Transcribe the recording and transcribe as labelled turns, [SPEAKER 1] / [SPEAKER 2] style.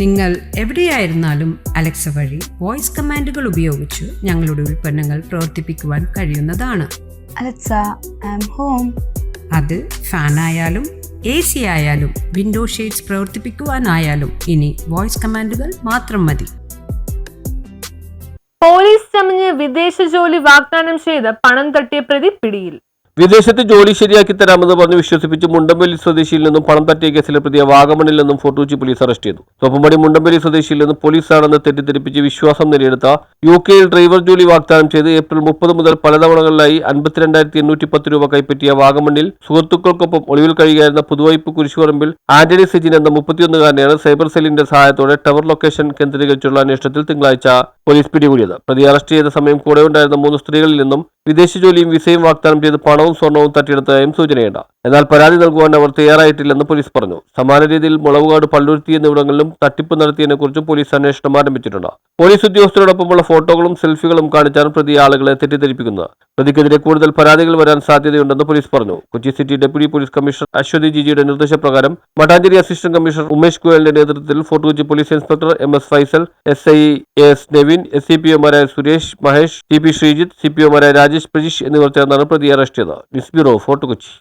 [SPEAKER 1] നിങ്ങൾ എവിടെയായിരുന്നാലും അലക്സ വഴി വോയിസ് കമാൻഡുകൾ ഉപയോഗിച്ച് ഞങ്ങളുടെ ഉൽപ്പന്നങ്ങൾ പ്രവർത്തിപ്പിക്കുവാൻ കഴിയുന്നതാണ്.
[SPEAKER 2] Alexa, I'm home.
[SPEAKER 1] അത് ഫാനായാലും AC ആയാലും വിൻഡോ ഷെയ്ഡ്സ് പ്രവർത്തിപ്പിക്കുവാനായാലും ഇനി വോയിസ് കമാൻഡുകൾ മാത്രം മതി.
[SPEAKER 3] പോലീസ് ചമഞ്ഞ് വിദേശ ജോലി വാഗ്ദാനം ചെയ്ത് പണം തട്ടിയ പ്രതി പിടിയിൽ.
[SPEAKER 4] വിദേശത്ത് ജോലി ശരിയാക്കി തരാമെന്ന് പറഞ്ഞ് വിശ്വസിപ്പിച്ച് മുണ്ടമ്പലി സ്വദേശിയിൽ നിന്നും പണം തട്ടിയ കേസിലെ പ്രതിയെ വാഗമണിൽ നിന്നും ഫോർട്ട് കൊച്ചി പോലീസ് അറസ്റ്റ് ചെയ്തു. തോപ്പുംപടി മുണ്ടമ്പലി സ്വദേശിയിൽ നിന്ന് പോലീസാണെന്ന് തെറ്റിദ്ധരിപ്പിച്ച് വിശ്വാസം നേടിയെടുത്ത UK ഡ്രൈവർ ജോലി വാഗ്ദാനം ചെയ്ത് ഏപ്രിൽ 30 മുതൽ പലതവണകളിലായി 52,810 രൂപ കൈപ്പറ്റിയ വാഗമണിൽ സുഹൃത്തുക്കൾക്കൊപ്പം ഒളിവിൽ കഴിയുകയായിരുന്ന പുതുവൈപ്പ് കുരിശുപറമ്പിൽ ആന്റണി സെജിൻ എന്ന 31കാരനെയാണ് സൈബർ സെല്ലിന്റെ സഹായത്തോടെ ടവർ ലൊക്കേഷൻ കേന്ദ്രീകരിച്ചുള്ള അന്വേഷണത്തിൽ തിങ്കളാഴ്ച പോലീസ് പിടികൂടിയത്. പ്രതി അറസ്റ്റ് ചെയ്ത സമയം കൂടെ ഉണ്ടായിരുന്ന 3 സ്ത്രീകളിൽ നിന്നും വിദേശ ജോലിയും വിസയും വാഗ്ദാനം ചെയ്ത് പണവും സ്വർണവും തട്ടിയെടുത്തതായും സൂചനയുണ്ട്. എന്നാൽ പരാതി നൽകുവാൻ അവർ തയ്യാറായിട്ടില്ലെന്ന് പോലീസ് പറഞ്ഞു. സമാന രീതിയിൽ മുളവുകാട്, പള്ളുരുത്തി എന്നിവിടങ്ങളിലും തട്ടിപ്പ് നടത്തിയതിനെ കുറിച്ച് പോലീസ് അന്വേഷണം ആരംഭിച്ചിട്ടുണ്ട്. പോലീസ് ഉദ്യോഗസ്ഥരോടൊപ്പമുള്ള ഫോട്ടോകളും സെൽഫികളും കാണിച്ചാണ് പ്രതി ആളുകളെ തെറ്റിദ്ധരിപ്പിക്കുന്നത്. പ്രതിക്കെതിരെ കൂടുതൽ പരാതികൾ വരാൻ സാധ്യതയുണ്ടെന്ന് പോലീസ് പറഞ്ഞു. Kochi city deputy police commissioner Aswathy ജിജിയുടെ നിർദ്ദേശപ്രകാരം മട്ടാഞ്ചേരി അസിസ്റ്റന്റ് കമ്മീഷണർ ഉമേഷ് ഗോയലിന്റെ നേതൃത്വത്തിൽ fort Kochi police inspector MS Faisal, SI AS Nevin, SCPOമാരായ സുരേഷ്, മഹേഷ്, TP ശ്രീജിത്ത്, CPOമാരായ രാജേഷ്, പ്രജിഷ് എന്നിവർ ചേർന്നാണ് പ്രതിയെ അറസ്റ്റ് ചെയ്തത്. News bureau, fort Kochi.